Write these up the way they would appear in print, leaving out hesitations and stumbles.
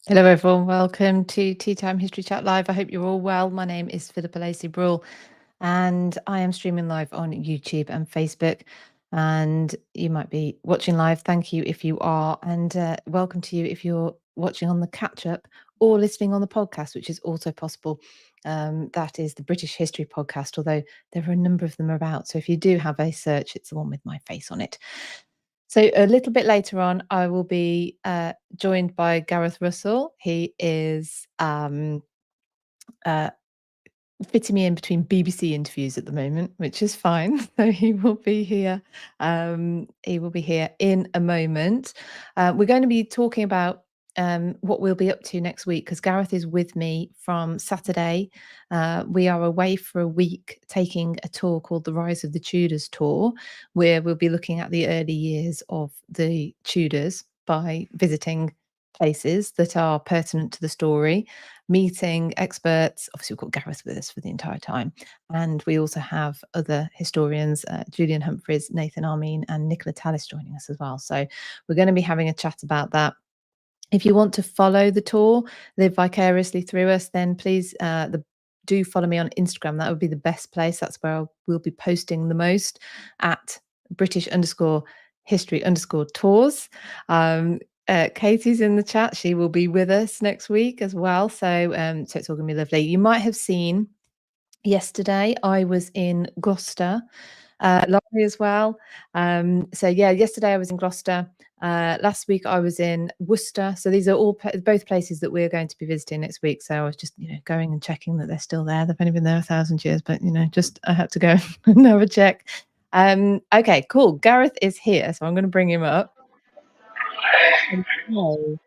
Hello everyone, welcome to Tea Time History Chat Live. I hope you're all well. My name is Philippa Lacey-Brule and I am streaming live on YouTube and Facebook, and you might be watching live. Thank you if you are, and welcome to you if you're watching on the catch-up or listening on the podcast, which is also possible. That is the British History Podcast, although there are a number of them about, so if you do have a search, it's the one with my face on it. So a little bit later on, I will be joined by Gareth Russell. He is fitting me in between BBC interviews at the moment, which is fine. So he will be here. He will be here in a moment. We're going to be talking about what we'll be up to next week, because Gareth is with me from Saturday. We are away for a week taking a tour called the Rise of the Tudors Tour, where we'll be looking at the early years of the Tudors by visiting places that are pertinent to the story, meeting experts. Obviously, we've got Gareth with us for the entire time. And we also have other historians, Julian Humphreys, Nathan Armin, and Nicola Tallis joining us as well. So we're going to be having a chat about that. If you want to follow the tour, live vicariously through us, then please do follow me on Instagram. That would be the best place. That's where we'll be posting the most, at British_history_tours. Katie's in the chat. She will be with us next week as well. So it's all going to be lovely. You might have seen yesterday I was in Gloucester, Laurie as well. So yeah, yesterday I was in Gloucester. Last week I was in Worcester. So these are all both places that we're going to be visiting next week. So I was just, going and checking that they're still there. They've only been there 1,000 years, but just I had to go and have a check. Okay, cool. Gareth is here, so I'm going to bring him up. Hello.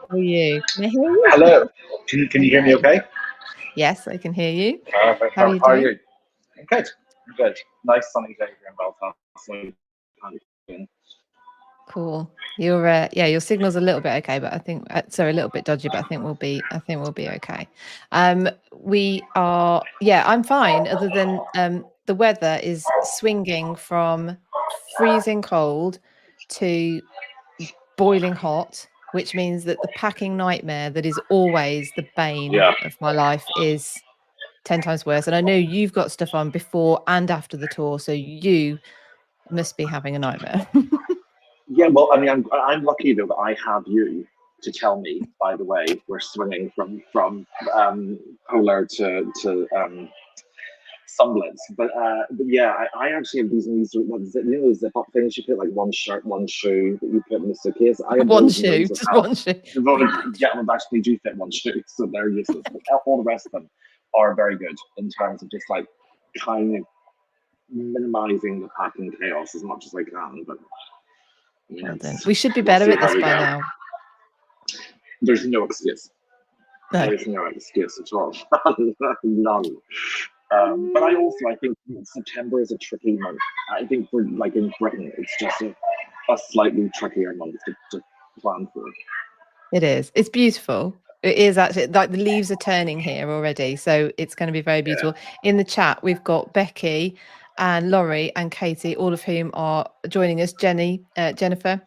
How are you? Can I hear you? Hello. Can you hear me okay? Yes, I can hear you. Perfect. How are you doing? Good. Good. Nice sunny day here in Belfast. So Cool. Your signal's a little bit okay, but I think sorry, a little bit dodgy, but I think we'll be okay. I'm fine, other than the weather is swinging from freezing cold to boiling hot, which means that the packing nightmare that is always the bane of my life is 10 times worse. And I know you've got stuff on before and after the tour, so you must be having a nightmare. yeah, well, I mean, I'm lucky though that I have you to tell me. By the way, we're swinging from polar to sunblitz, but yeah, I actually have these zip up things you put, like one shirt, one shoe that you put in the suitcase. I have One shoe, just one shoe. Yeah, well, actually do fit one shoe, so they're useless. But all the rest of them are very good in terms of just like kind of minimizing the packing chaos as much as I can. But we should be better at this by now. There's no excuse. No. There's no excuse at all. None. But I think September is a tricky month. I think for like in Britain, it's just a slightly trickier month to plan for. It is. It's beautiful. It is actually, like, the leaves are turning here already, so it's going to be very beautiful. Yeah. In the chat, we've got Becky and Laurie and Katie, all of whom are joining us. Jennifer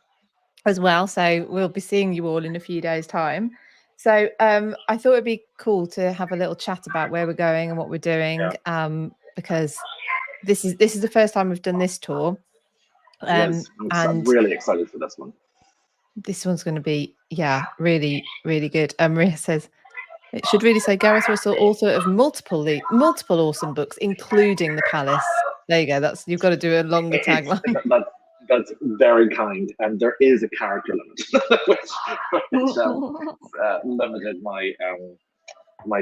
as well. So we'll be seeing you all in a few days' time. So I thought it'd be cool to have a little chat about where we're going and what we're doing, because this is the first time we've done this tour. Yes, I'm really excited for this one. This one's going to be, really, really good. Maria says, it should really say Gareth Russell, author of multiple awesome books, including The Palace. There you go. You've got to do a longer tagline. That's very kind, and there is a character limit, which limited my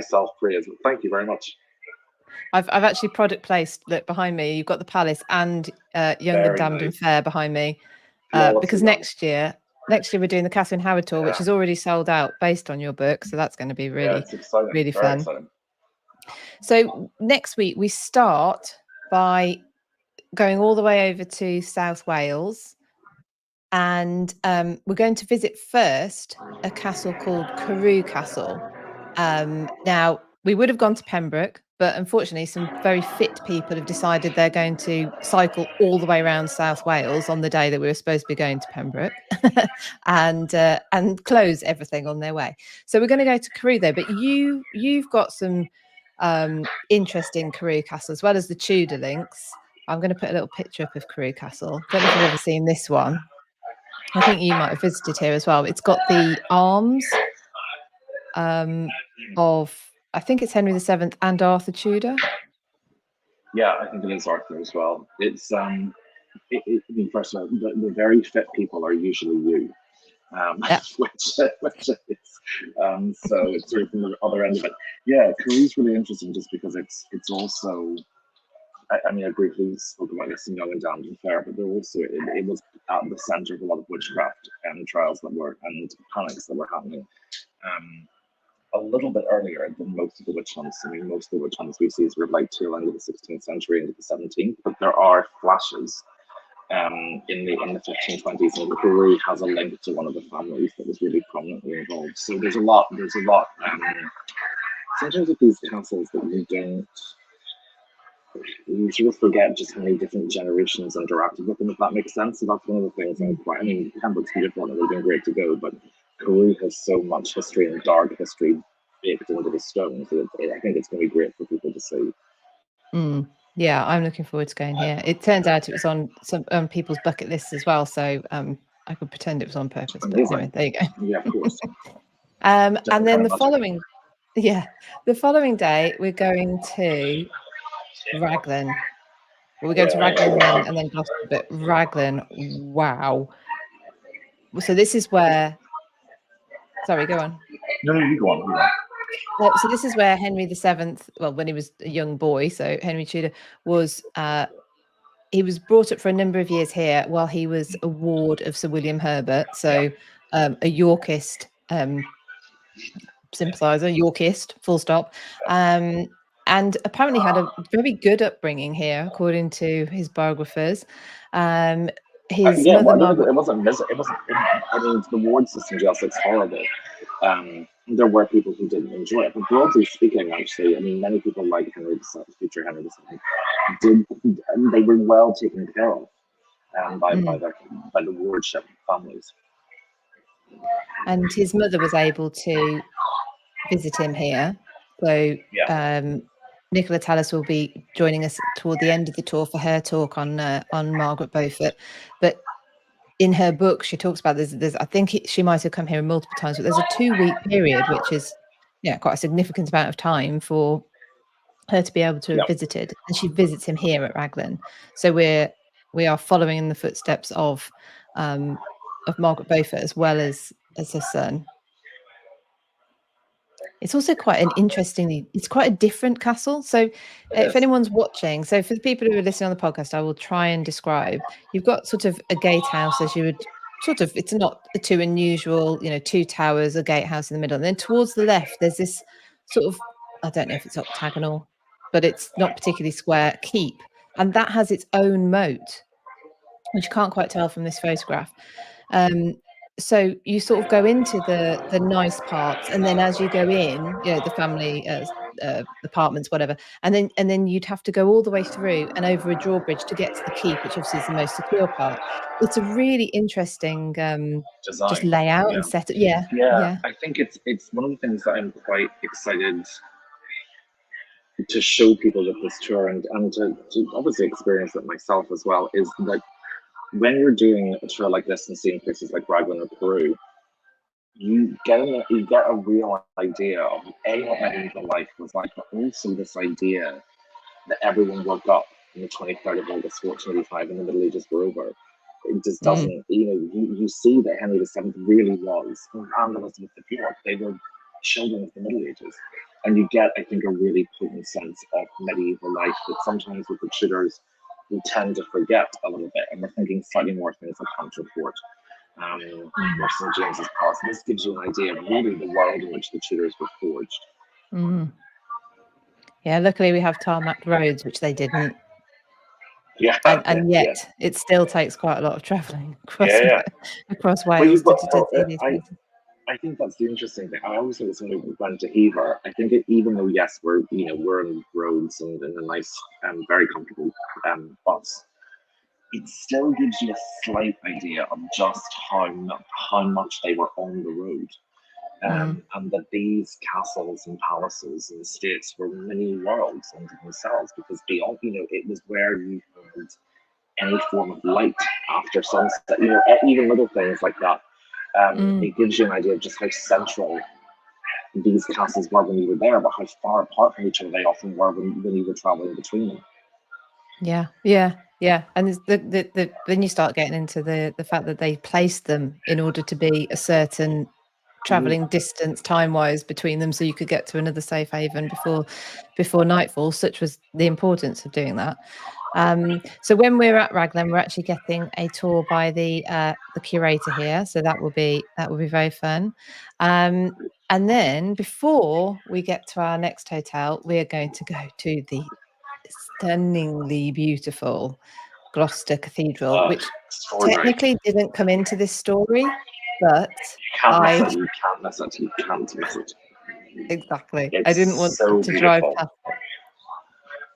self-praise. Thank you very much. I've actually product placed, look behind me. You've got The Palace and Young and Damned and Fair behind me, because next year we're doing the Catherine Howard tour, which is already sold out based on your book. So that's going to be really, really fun. Exciting. So next week we start by going all the way over to South Wales, and we're going to visit first a castle called Cairu Castle. Now, we would have gone to Pembroke, but unfortunately some very fit people have decided they're going to cycle all the way around South Wales on the day that we were supposed to be going to Pembroke and close everything on their way. So we're going to go to Cairu though, but you've got some interesting Cairu Castle as well as the Tudor links. I'm going to put a little picture up of Cairu Castle. Don't know if you've ever seen this one. I think you might have visited here as well. It's got the arms of, I think it's Henry VII and Arthur Tudor. Yeah, I think it is Arthur as well. It's I mean, first of all, the very fit people are usually you, Yeah. which is so it's sort of from the other end of it. Yeah, Cairu's really interesting just because it's also. I mean, I briefly spoke about this in Young and Damned and Fair, but there also it was at the centre of a lot of witchcraft trials that were and panics that were happening. A little bit earlier than most of the witch hunts. I mean, most of the witch hunts we see is sort of like tail end of the 16th century into the 17th, but there are flashes in the 1520s, and Cairu has a link to one of the families that was really prominently involved. So there's a lot. Sometimes with these castles that you sort of forget just how many different generations interacted with them, if that makes sense. So that's one of the things I'm quite. I mean, Pembroke's beautiful and it would have been great to go, but Cairu has so much history and dark history baked into the stone. So I think it's going to be great for people to see. Yeah, I'm looking forward to going here. It turns out it was on some people's bucket lists as well, so I could pretend it was on purpose. But anyway, there you go. Yeah, of course. And then the following day we're going to Raglan. Well, we go to Raglan and then Gloucester, but Raglan, wow. So this is where. Sorry, go on. No, you go on. So this is where Henry VII, well, when he was a young boy, so Henry Tudor was. He was brought up for a number of years here while he was a ward of Sir William Herbert, so a Yorkist sympathiser, Yorkist, full stop, and apparently had a very good upbringing here, according to his biographers. His mother, Margaret, it wasn't. I mean, the ward system just it's horrible. There were people who didn't enjoy it, but broadly speaking, actually, I mean, many people like Henry VII, future Henry VII, they were well taken care of by the wardship families. And his mother was able to visit him here. So Nicola Tallis will be joining us toward the end of the tour for her talk on Margaret Beaufort. But in her book, she talks about there's I think she might have come here multiple times, but there's a 2-week period, which is quite a significant amount of time for her to be able to have visited, and she visits him here at Raglan. So we are following in the footsteps of Margaret Beaufort as well as her son. It's also quite it's quite a different castle. So if anyone's watching, so for the people who are listening on the podcast, I will try and describe. You've got sort of a gatehouse as you would it's not too unusual, 2 towers, a gatehouse in the middle. And then towards the left, there's this sort of, I don't know if it's octagonal, but it's not particularly square, keep. And that has its own moat, which you can't quite tell from this photograph. So you sort of go into the nice parts, and then as you go in, the family apartments, whatever, and then you'd have to go all the way through and over a drawbridge to get to the keep, which obviously is the most secure part. It's a really interesting design, just layout and setup. Yeah. I think it's one of the things that I'm quite excited to show people with this tour and to obviously experience it myself as well, is that when you're doing a tour like this and seeing places like Raglan or Cairu, you get a real idea of what medieval life was like, but also this idea that everyone woke up on the 23rd of August 1485 and the Middle Ages were over. It just doesn't, you see that Henry VII really was, and Elizabeth the Pure, they were children of the Middle Ages. And you get, I think, a really potent sense of medieval life that sometimes with the Tudors, we tend to forget a little bit, and we're thinking slightly more things like Hunterport, or St. James's Palace. This gives you an idea of really the world in which the Tudors were forged. Yeah, luckily we have tarmac roads, which they didn't. Yeah, and yet it still takes quite a lot of travelling across Wales to see these places. I think that's the interesting thing. I always think it's when we went to Hever. I think even though yes, we're on roads and in a nice, very comfortable bus, it still gives you a slight idea of just how much they were on the road. And that these castles and palaces and estates were mini worlds unto themselves, because beyond, it was where you had any form of light after sunset, even little things like that. It gives you an idea of just how central these castles were when you were there, but how far apart from each other they often were when you were traveling between them. Yeah. And there's then you start getting into the fact that they placed them in order to be a certain traveling distance time-wise between them, so you could get to another safe haven before nightfall. Such was the importance of doing that. So when we're at Raglan, we're actually getting a tour by the curator here, so that will be very fun. And then before we get to our next hotel, we are going to go to the stunningly beautiful Gloucester Cathedral, which technically didn't come into this story, but you can't miss it. Exactly. It's I didn't want so to drive beautiful. past it.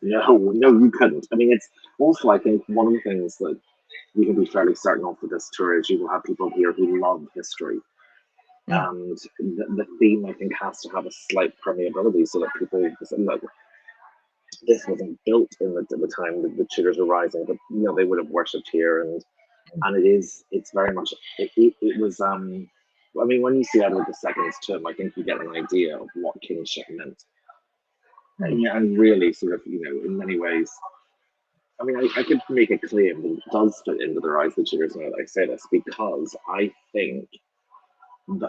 No, you couldn't. I mean, it's also, I think, one of the things that you can be fairly certain of with this tour is you will have people here who love history. And the theme, I think, has to have a slight permeability so that people look. This wasn't built in the time that the Tudors were rising, but they would have worshipped here, and it's very much it was. I mean, when you see Edward II's tomb, I think you get an idea of what kingship meant. And really, sort of, in many ways, I mean, I could make a claim that it does fit into the rise of the Tudors now that I say this, because I think the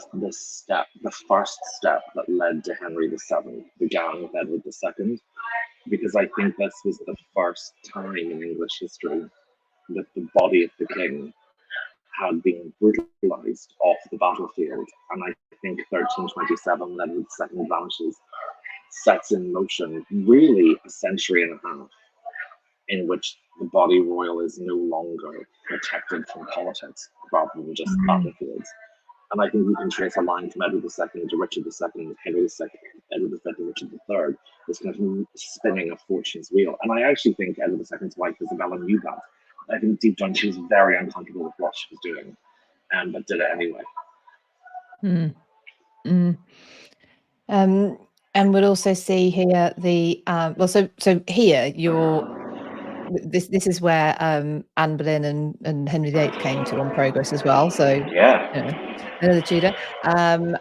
first step that led to Henry VII began with Edward II, because I think this was the first time in English history that the body of the king had been brutalized off the battlefield. And I think 1327, Edward II vanishes, sets in motion really a century and a half in which the body royal is no longer protected from politics rather than just battlefields. And I think you can trace a line from Edward II to Richard II, Henry II, Edward II, Richard III, this kind of spinning of fortune's wheel. And I actually think Edward II's wife, Isabella, knew that. I think deep down she was very uncomfortable with what she was doing, but did it anyway. And we'll also see here the so here this is where Anne Boleyn and Henry VIII came to on Progress as well. So another Tudor. And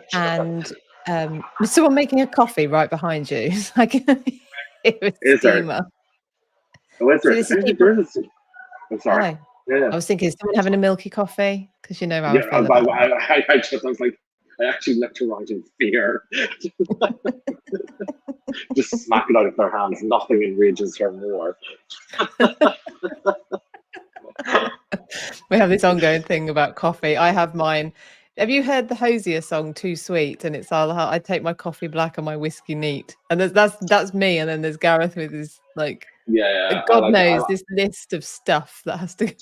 there's someone making a coffee right behind you. It's like it was steamer. I'm sorry. I was thinking, is someone having a milky coffee? Because you know how I feel about I was like, I actually left around in fear. Just smack it out of their hands. Nothing enrages her more. We have this ongoing thing about coffee. I have mine. Have you heard the Hosier song "Too Sweet"? And it's all I take my coffee black and my whiskey neat. And that's me. And then there's Gareth with his God knows this list of stuff that has to.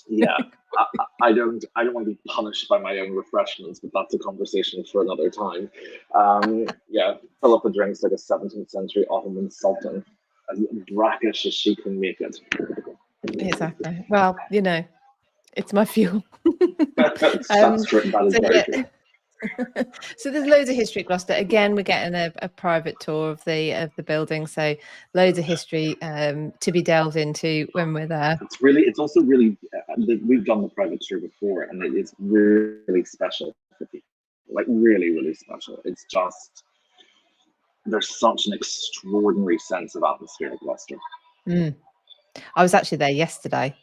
I don't want to be punished by my own refreshments, but that's a conversation for another time. Fill up the drinks like a 17th century Ottoman sultan, as brackish as she can make it. Exactly. Well, it's my fuel. That's true. That is very true. So there's loads of history at Gloucester. Again, we're getting a private tour of the building, so loads of history to be delved into when we're there. It's also really we've done the private tour before, and it is really special for people. Like really, really special. It's just there's such an extraordinary sense of atmosphere at Gloucester. I was actually there yesterday.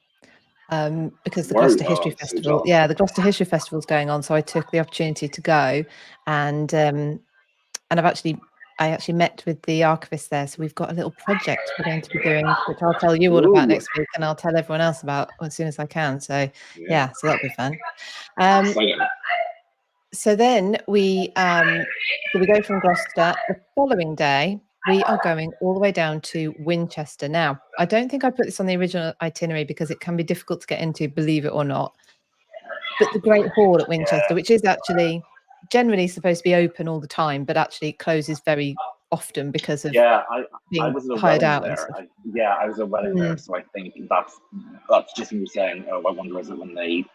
Because the Gloucester History Festival, the Gloucester History Festival is going on, so I took the opportunity to go, and I actually met with the archivist there, so we've got a little project we're going to be doing, which I'll tell you all about next week, and I'll tell everyone else about as soon as I can. So so that'll be fun. So then we go from Gloucester. The following day, we are going all the way down to Winchester. Now, I don't think I put this on the original itinerary because it can be difficult to get into, believe it or not. But the Great Hall at Winchester, which is actually generally supposed to be open all the time, but actually it closes very often because of I being was at a hired wedding out and there. stuff. I was at a wedding there, so I think that's just you saying. Oh, I wonder is it when they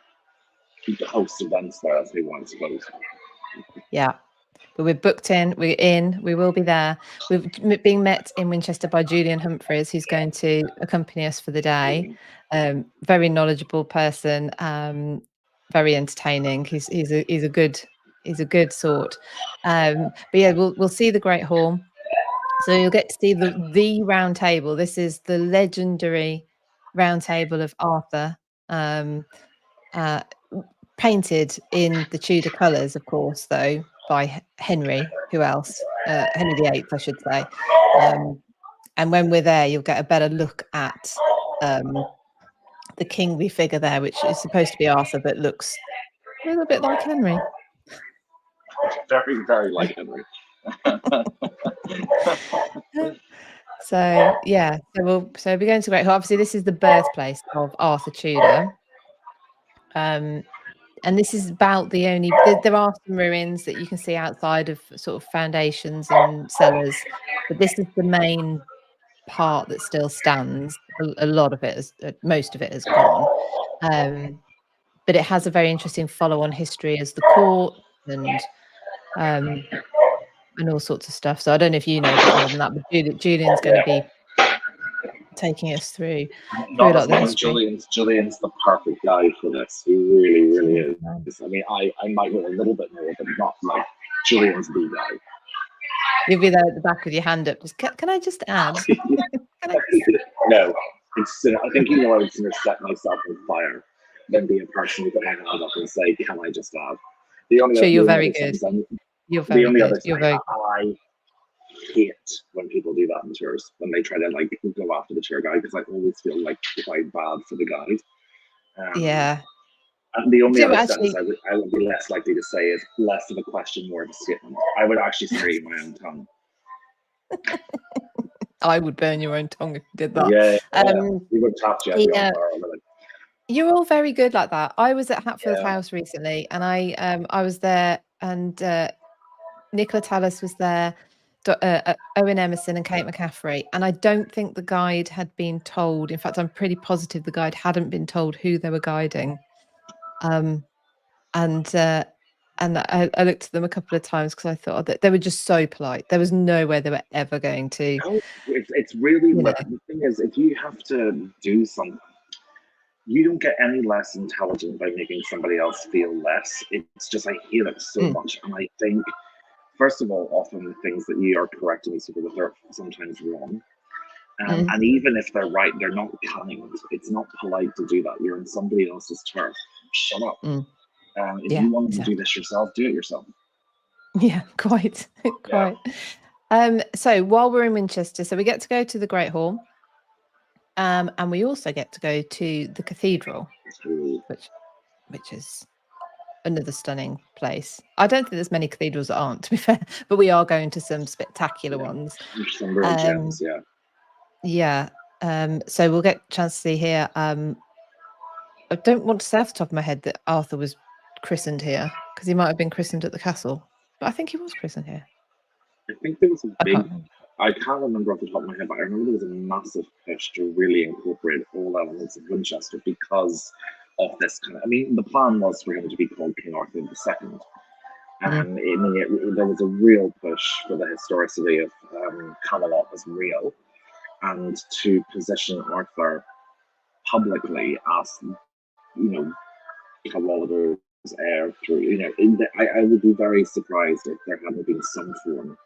host events there as they want to close. Yeah. But we're booked in, we're in, we will be there. We're being met in Winchester by Julian Humphreys, who's going to accompany us for the day. Very knowledgeable person, very entertaining. He's a good sort. But yeah, we'll see the Great Hall. So you'll get to see the round table. This is the legendary round table of Arthur. Painted in the Tudor colours, of course, though, by Henry. Who else? Henry VIII, I should say. And when we're there, you'll get a better look at the kingly figure there, which is supposed to be Arthur, but looks a little bit like Henry. Very, very like Henry. So yeah, we're going to Great Hall. Obviously, this is the birthplace of Arthur Tudor. And this is about the only. There are some ruins that you can see outside of sort of foundations and cellars, but this is the main part that still stands. A lot of it is, most of it is gone. But it has a very interesting follow-on history as the court and all sorts of stuff. So I don't know if you know a bit more than that, but Julian's going to be taking us through a lot of the history. Julian's the perfect guy for this. He really, really is. I mean, I might know a little bit more, but not like Julian's the guy. You'll be there at the back with your hand up. Just can I just add? No, I think I was going to set myself on fire than be a person who put my hand up and say, "Can I just add?" You're very good. You're very good. You're very. I hate when people do that in tours, when they try to like go after the tour guide, because I always feel like quite bad for the guide. Yeah. And the only other sentence I would be less likely to say is less of a question, more of a statement. I would actually scream my own tongue. I would burn your own tongue if you did that. You would tap you. You're all very good like that. I was at Hatfield House recently, and I was there, and Nicola Tallis was there, Owen Emerson and Kate McCaffrey, and I don't think the guide had been told. In fact, I'm pretty positive the guide hadn't been told who they were guiding. And I looked at them a couple of times because I thought that they were just so polite. There was no way they were ever going to. It's really the thing is, if you have to do something, you don't get any less intelligent by making somebody else feel less. It's just I hate it so much, and I think first of all, often the things that you are correcting these people with are sometimes wrong. And even if they're right, they're not kind. It's not polite to do that. You're in somebody else's turf. Shut up. If you want to do this yourself, do it yourself. Yeah, quite. So while we're in Winchester, so we get to go to the Great Hall, and we also get to go to the cathedral, which is another stunning place. I don't think there's many cathedrals that aren't, to be fair, but we are going to some spectacular ones. Some real gems, so we'll get a chance to see here. I don't want to say off the top of my head that Arthur was christened here, because he might have been christened at the castle, but I think he was christened here. I think there was a big, I can't remember off the top of my head, but I remember there was a massive push to really incorporate all elements of Winchester because of this kind of, I mean, the plan was for him to be called King Arthur II. And there was a real push for the historicity of Camelot as real, and to position Arthur publicly as, Cadwallader's heir through, I would be very surprised if there hadn't been some form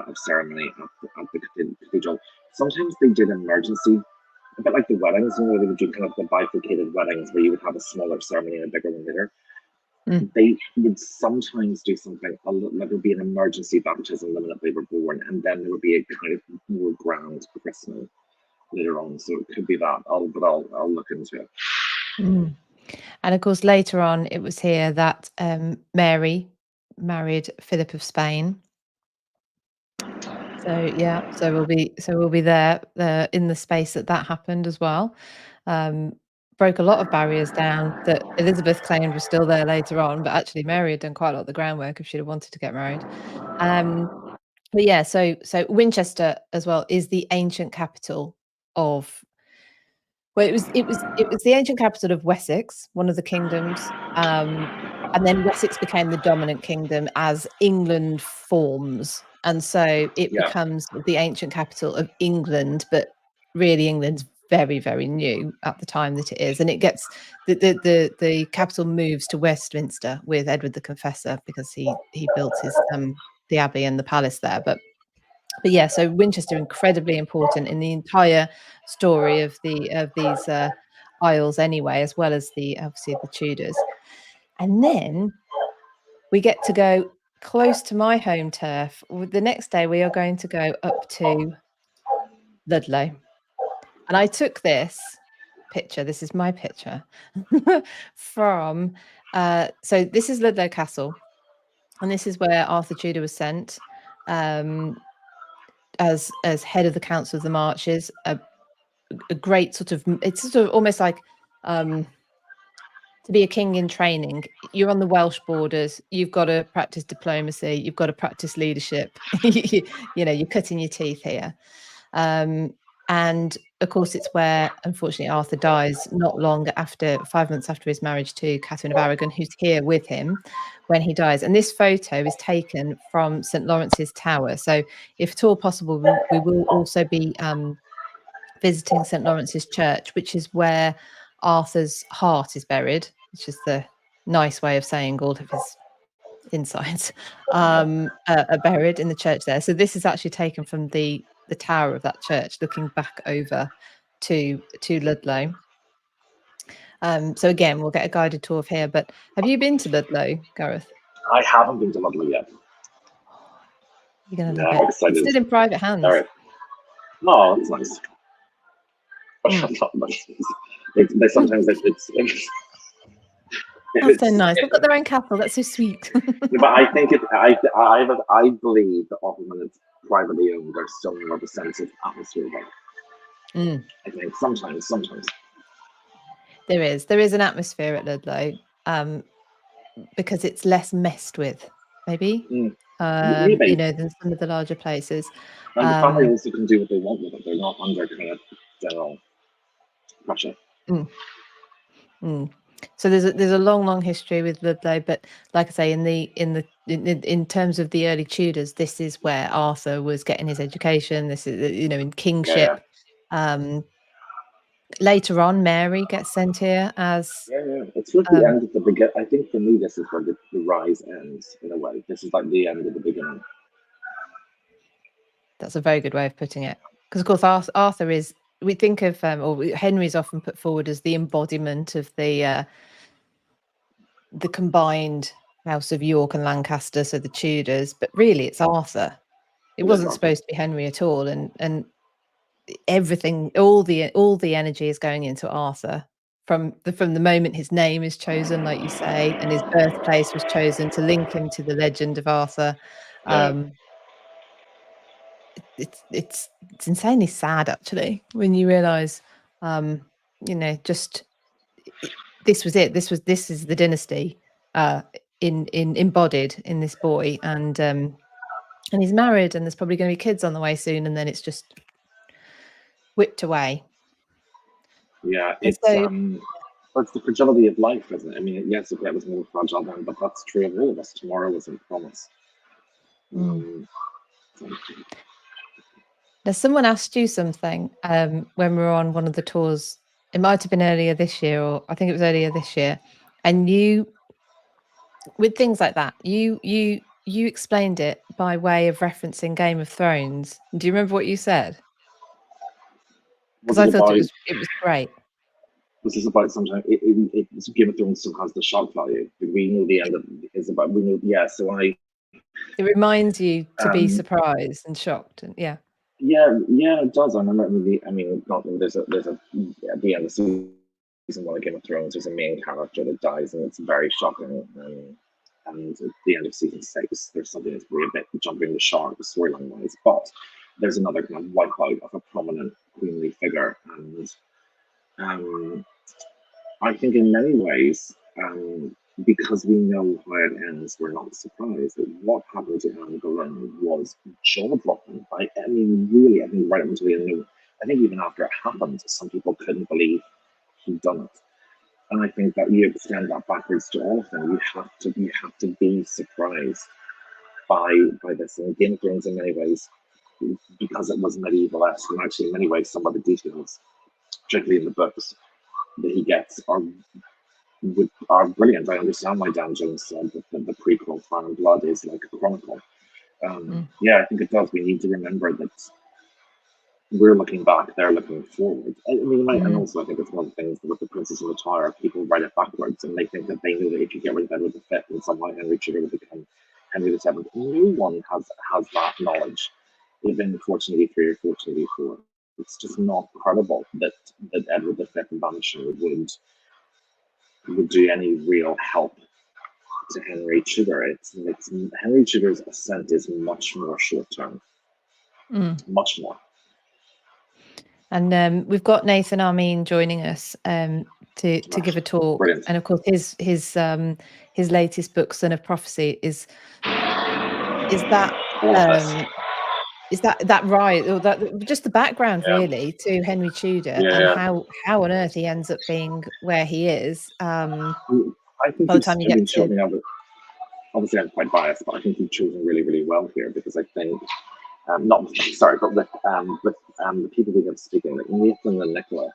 of ceremony at the cathedral. Sometimes they did emergency, a bit like the weddings, they would do kind of the bifurcated weddings where you would have a smaller ceremony and a bigger one later. They would sometimes do something like there would be an emergency baptism the minute they were born, and then there would be a kind of more grand christening later on. So it could be that. I'll look into it. And of course, later on, it was here that Mary married Philip of Spain. So we'll be there in the space that happened as well. broke a lot of barriers down that Elizabeth claimed was still there later on, but actually Mary had done quite a lot of the groundwork if she'd have wanted to get married. But yeah, so Winchester as well is the ancient capital of, well, it was the ancient capital of Wessex, one of the kingdoms. And then Wessex became the dominant kingdom as England forms. And so it Yeah. becomes the ancient capital of England, but really England's very, very new at the time that it is. And it gets the capital moves to Westminster with Edward the Confessor because he built his the abbey and the palace there. But yeah, so Winchester incredibly important in the entire story of these Isles anyway, as well as obviously the Tudors. And then we get to go close to my home turf. The next day we are going to go up to Ludlow. And I took this picture, this is my picture, from, so this is Ludlow Castle. And this is where Arthur Tudor was sent as head of the Council of the Marches. A great sort of, it's sort of almost like to be a king in training. You're on the Welsh borders, you've got to practice diplomacy, you've got to practice leadership. You know, you're cutting your teeth here. And of course it's where unfortunately Arthur dies not long after, 5 months after his marriage to Catherine of Aragon, who's here with him when he dies. And this photo is taken from St Lawrence's Tower. So if at all possible, we will also be visiting St Lawrence's Church, which is where Arthur's heart is buried, which is the nice way of saying all of his insides are buried in the church there. So this is actually taken from the tower of that church, looking back over to Ludlow. So again, we'll get a guided tour of here. But have you been to Ludlow, Gareth? I haven't been to Ludlow yet. You're gonna Yeah, love I'm it. excited. It's still in private hands. All right. Oh, that's nice. They sometimes it's That's so nice. They've got their own castle. That's so sweet. but I think I believe that often when it's privately owned, there's still more of a sense of atmosphere about it. I think sometimes there is an atmosphere at Ludlow, because it's less messed with, maybe. Maybe. You know, than some of the larger places. And the family also can do what they want with it. They're not under kind of general pressure. So there's a long history with Ludlow, but like I say, in terms of the early Tudors, this is where Arthur was getting his education. This is, you know, in kingship. Yeah. Later on, Mary gets sent here as It's like the end of the beginning. I think for me, this is where the rise ends in a way. This is like the end of the beginning. That's a very good way of putting it, because of course Arthur is, we think of or Henry's often put forward as the embodiment of the combined House of York and Lancaster, so the Tudors, but really it's Arthur. It wasn't supposed to be Henry at all, and everything, all the energy is going into Arthur from the moment his name is chosen, like you say, and his birthplace was chosen to link him to the legend of Arthur. It's insanely sad, actually, when you realize, you know, just this was it. This is the dynasty in embodied in this boy, and he's married, and there's probably going to be kids on the way soon, and then it's just whipped away. Yeah, it's the fragility of life, isn't it? I mean, yes, it was more fragile then, but that's true of all of us. Tomorrow isn't promised. Now, someone asked you something when we were on one of the tours. It might have been earlier this year, or I think it was earlier this year. And you, with things like that, you explained it by way of referencing Game of Thrones. Do you remember what you said? Because I thought it was great. Was this about sometimes Game of Thrones still has the shock value? We know the end of it is about, we know, yeah. So it reminds you to be surprised and shocked, and yeah, it does. I remember there's a at the end of season 1 of Game of Thrones, there's a main character that dies, and it's very shocking. And at the end of season 6, there's something that's really a bit jumping the shark storyline wise, but there's another kind of wipeout of a prominent queenly figure, and I think in many ways, because we know how it ends, we're not surprised that what happened to Anne Boleyn was jaw-dropping. I mean, really, I think right up until the end, I think even after it happened, some people couldn't believe he'd done it. And I think that you extend that backwards to all of them. You have to be surprised by this. And Game of Thrones, in many ways, because it was medieval-esque, and actually in many ways, some of the details, particularly in the books that he gets, are brilliant. I understand why Dan Jones said that the prequel Fire and Blood is like a chronicle. Yeah, I think it does. We need to remember that we're looking back, they're looking forward. I mean, and also I think it's one of the things with the Princess and the Tower, people write it backwards and they think that they know that if you get rid of Edward V and somehow Henry Tudor will become Henry VII. No one has that knowledge, even 1483 or 1484. It's just not credible that Edward V banishing would do any real help to Henry Tudor. It's Henry Tudor's ascent is much more short term, much more. And we've got Nathan Armin joining us to give a talk. Brilliant. And of course, his latest book, Son of Prophecy, is that right? Or that just the background really to Henry Tudor and how on earth he ends up being where he is. I think by the time you get to obviously I'm quite biased, but I think he's chosen really, really well here because I think but with the people we have speaking, like Nathan and Nicola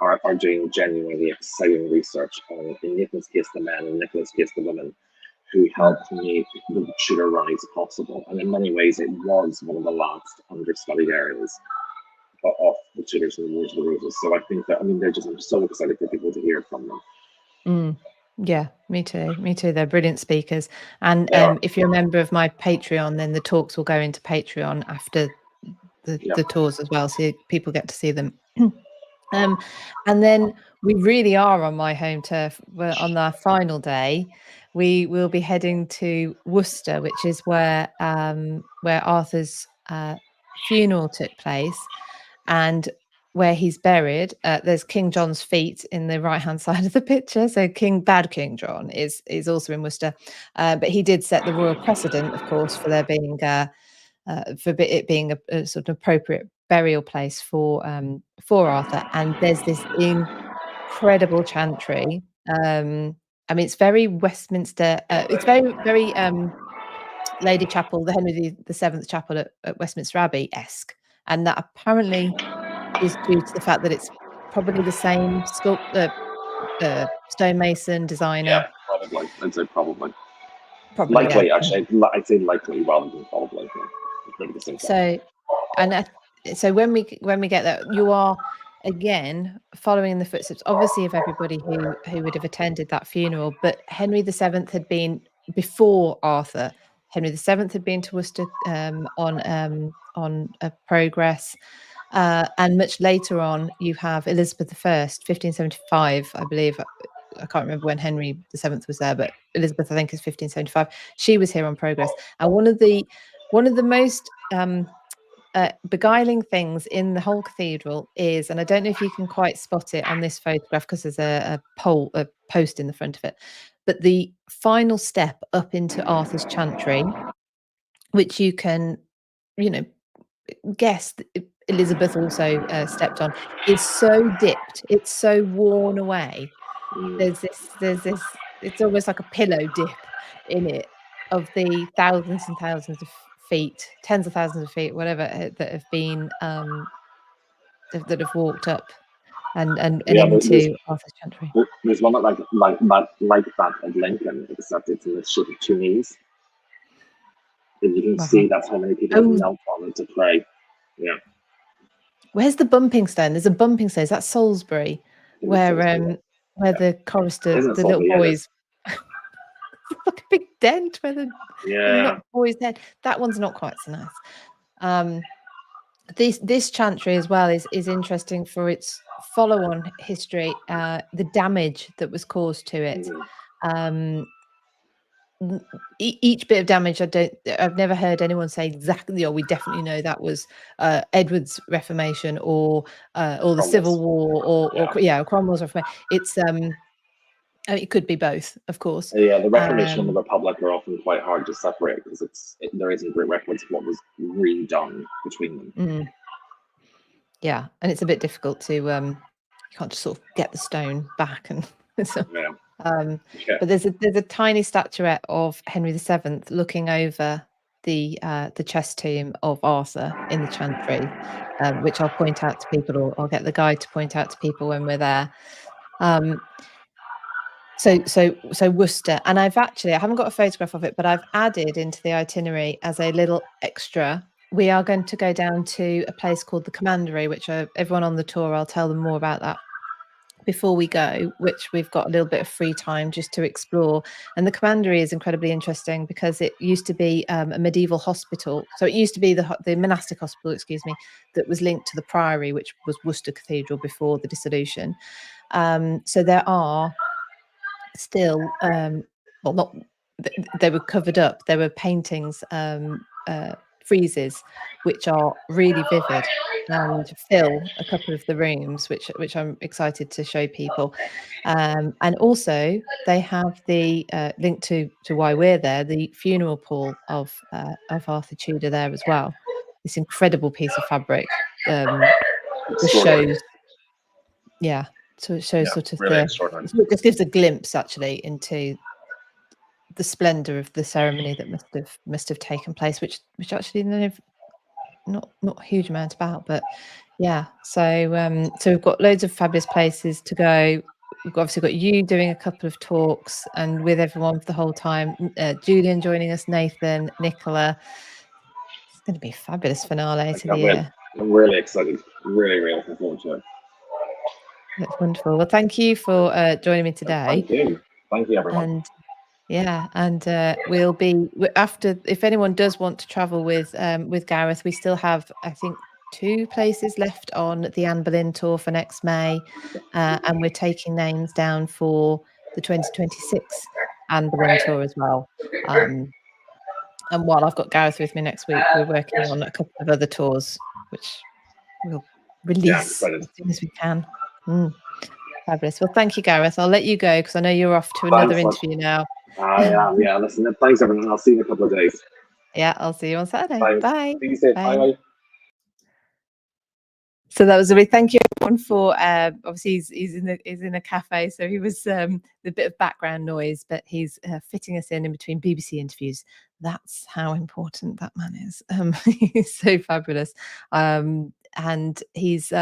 are doing genuinely exciting research on, in Nathan's case, the men, and Nicola's case, the women, who helped make the Tudor rise possible. And in many ways, it was one of the last understudied areas of the Tudors and the Wars of the Roses. So I think that, I'm so excited for people to hear from them. Yeah, me too. They're brilliant speakers. And if you're a member of my Patreon, then the talks will go into Patreon after the tours as well, so people get to see them. And then we really are on my home turf. On our final day, we will be heading to Worcester, which is where Arthur's funeral took place, and where he's buried. There's King John's feet in the right-hand side of the picture. So Bad King John is also in Worcester, but he did set the royal precedent, of course, for there being for it being a sort of appropriate burial place for Arthur. And there's this incredible chantry. It's very Westminster. It's very Lady Chapel, the Henry VII Chapel at Westminster Abbey-esque, and that apparently is due to the fact that it's probably the same stonemason designer. Yeah, probably. I'd say probably. Probably, likely, yeah. Actually, I'd say likely rather than probably. So when we get there, you are again following in the footsteps, obviously, of everybody who would have attended that funeral. But Henry VII had been before Arthur. Henry VII had been to Worcester on a progress. And much later on, you have Elizabeth I, 1575, I believe. I can't remember when Henry VII was there, but Elizabeth, I think, is 1575. She was here on progress. And one of the most beguiling things in the whole cathedral is, and I don't know if you can quite spot it on this photograph because there's a post in the front of it, but the final step up into Arthur's chantry, which you can, guess Elizabeth also stepped on, is so dipped, it's so worn away. There's this, it's almost like a pillow dip in it of the thousands and thousands of feet, tens of thousands of feet, whatever, that have been that have walked up and into Arthur's chantry. There's one that like that at Lincoln, except it's in the shape of two knees. And you can see that's how many people have knelt on it to pray. Yeah. Where's the bumping stone? There's a bumping stone. Is that Salisbury? Where the chorister, the little boys, like a big dent where the knock boys' head. That one's not quite so nice. This chantry as well is interesting for its follow-on history. The damage that was caused to it. each bit of damage, I've never heard anyone say exactly, we definitely know that was Edward's Reformation or the Civil War or Cromwell's Reformation. It's it could be both, of course. Yeah, the Reformation and the Republic are often quite hard to separate because there isn't great records of what was really done between them. Yeah, and it's a bit difficult to you can't just sort of get the stone back and so. But there's a tiny statuette of Henry VII looking over the chest tomb of Arthur in the chantry, which I'll point out to people, or I'll get the guide to point out to people when we're there. So Worcester, and I haven't got a photograph of it, but I've added into the itinerary as a little extra. We are going to go down to a place called the Commandery, which everyone on the tour, I'll tell them more about that before we go, which we've got a little bit of free time just to explore. And the Commandery is incredibly interesting because it used to be a medieval hospital. So it used to be the monastic hospital, that was linked to the priory, which was Worcester Cathedral before the dissolution. So there are still, they were covered up. There were paintings, friezes, which are really vivid and fill a couple of the rooms, which I'm excited to show people. And also they have the link to why we're there, the funeral pall of Arthur Tudor there as well. This incredible piece of fabric just shows, so it shows sort of really it just gives a glimpse actually into the splendor of the ceremony that must have taken place, which actually not a huge amount about, but yeah. So we've got loads of fabulous places to go. We've obviously got you doing a couple of talks and with everyone for the whole time. Julian joining us, Nathan, Nicola. It's going to be a fabulous finale to the year. I'm really excited. Really looking forward to it. That's wonderful. Well, thank you for joining me today. Thank you, everyone. And we'll be after. If anyone does want to travel with Gareth, we still have, I think, 2 places left on the Anne Boleyn tour for next May, and we're taking names down for the 2026 Anne Boleyn tour as well. And while I've got Gareth with me next week, we're working on a couple of other tours, which we'll release as soon as we can. Fabulous. Well, thank you, Gareth. I'll let you go because I know you're off to another interview now. Yeah. Listen, thanks, everyone. I'll see you in a couple of days. Yeah, I'll see you on Saturday. Thanks. Bye. See you soon. Bye. So that was thank you everyone for obviously he's in a cafe, so he was the bit of background noise, but he's fitting us in between BBC interviews. That's how important that man is. He's so fabulous, and he's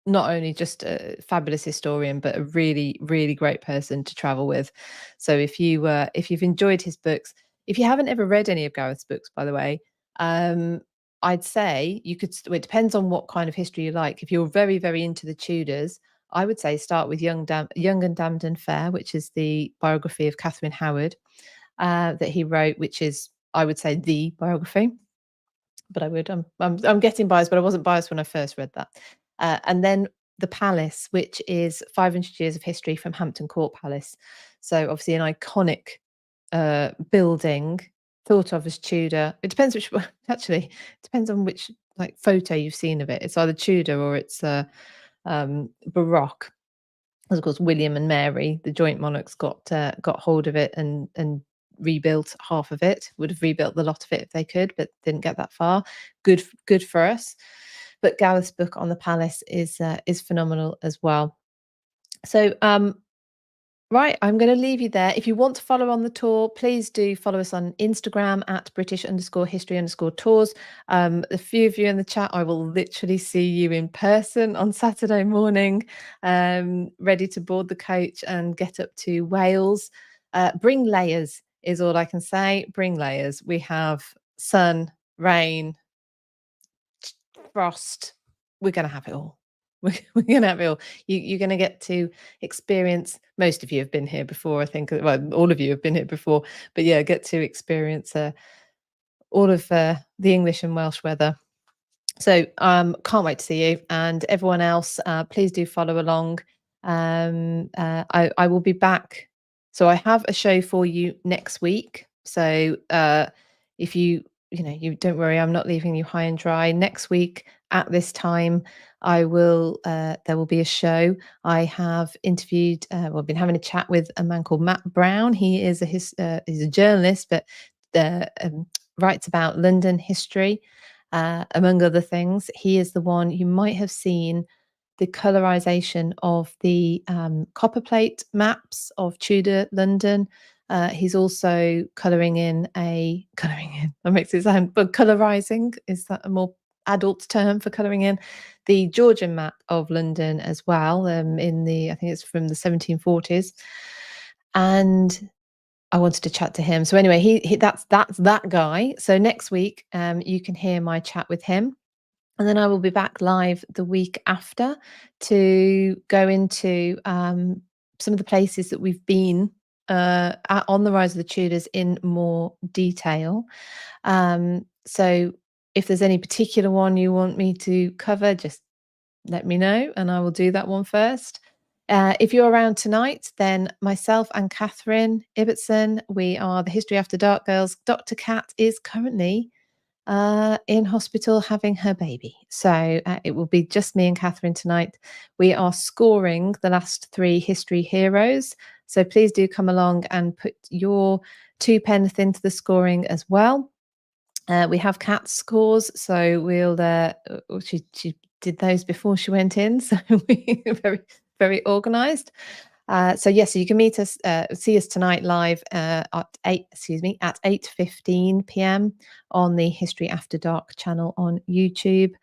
not only just a fabulous historian, but a really great person to travel with. So if you've enjoyed his books, if you haven't ever read any of Gareth's books, by the way, I'd say you could. It depends on what kind of history you like. If you're very into the Tudors, I would say start with Young and Damned and Fair, which is the biography of Catherine Howard that he wrote, which is, I would say, the biography. But I'm getting biased, but I wasn't biased when I first read that. And then The Palace, which is 500 years of history from Hampton Court Palace. So obviously an iconic building, thought of as Tudor. It depends which actually depends on which photo you've seen of it. It's either Tudor or it's Baroque. As of course, William and Mary, the joint monarchs, got hold of it and rebuilt half of it. Would have rebuilt the lot of it if they could, but didn't get that far. Good for us. But Gareth's book on the palace is phenomenal as well. So right, I'm going to leave you there. If you want to follow on the tour, please do follow us on Instagram at British_history_tours. A few of you in the chat, I will literally see you in person on Saturday morning, ready to board the coach and get up to Wales. Bring layers is all I can say. Bring layers. We have sun, rain, frost. We're going to have it all. We're going to have it all. You're going to get to experience, most of you have been here before, I think. Well, all of you have been here before. But yeah, get to experience all of the English and Welsh weather. So can't wait to see you. And everyone else, please do follow along. I will be back So I have a show for you next week. So if you don't worry, I'm not leaving you high and dry. Next week at this time, there will be a show. I have interviewed, I've been having a chat with a man called Matt Brown. He is he's a journalist, but writes about London history, among other things. He is the one you might have seen the colorization of the copperplate maps of Tudor London. He's also colouring in. That makes it sound, but colorizing, is that a more adult term for colouring in the Georgian map of London as well? I think it's from the 1740s, and I wanted to chat to him. So anyway, that's that guy. So next week, you can hear my chat with him. And then I will be back live the week after to go into some of the places that we've been on the Rise of the Tudors in more detail. So if there's any particular one you want me to cover, just let me know and I will do that one first. If you're around tonight, then myself and Catherine Ibbotson, we are the History After Dark girls. Dr. Cat is currently in hospital having her baby. So it will be just me and Catherine tonight. We are scoring the last 3 history heroes. So please do come along and put your 2 pence into the scoring as well. We have Kat's scores, so we'll. She did those before she went in, so we're very, very organised. So yes, so you can meet us, see us tonight live at 8:15 p.m. on the History After Dark channel on YouTube.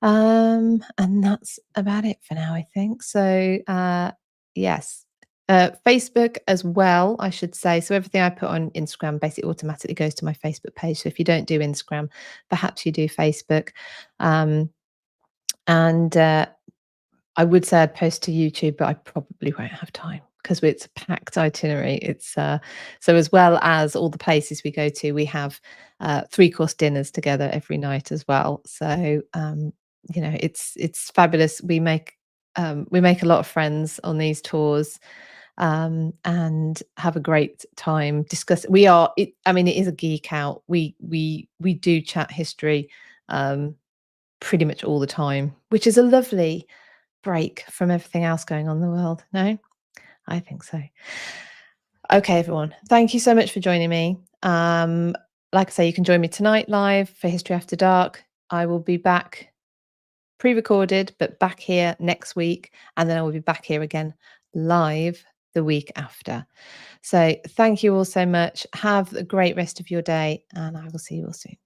And that's about it for now, I think. So yes. Facebook as well, I should say. So everything I put on Instagram basically automatically goes to my Facebook page. So if you don't do Instagram, perhaps you do Facebook. And I would say I'd post to YouTube, but I probably won't have time because it's a packed itinerary. It's so as well as all the places we go to, we have 3-course dinners together every night as well. So it's fabulous. We make a lot of friends on these tours. And have a great time. It is a geek out. We do chat history pretty much all the time, which is a lovely break from everything else going on in the world. No, I think so. Okay, everyone, thank you so much for joining me. Like I say, you can join me tonight live for History After Dark. I will be back pre-recorded, but back here next week, and then I will be back here again live the week after. So thank you all so much. Have a great rest of your day, and I will see you all soon.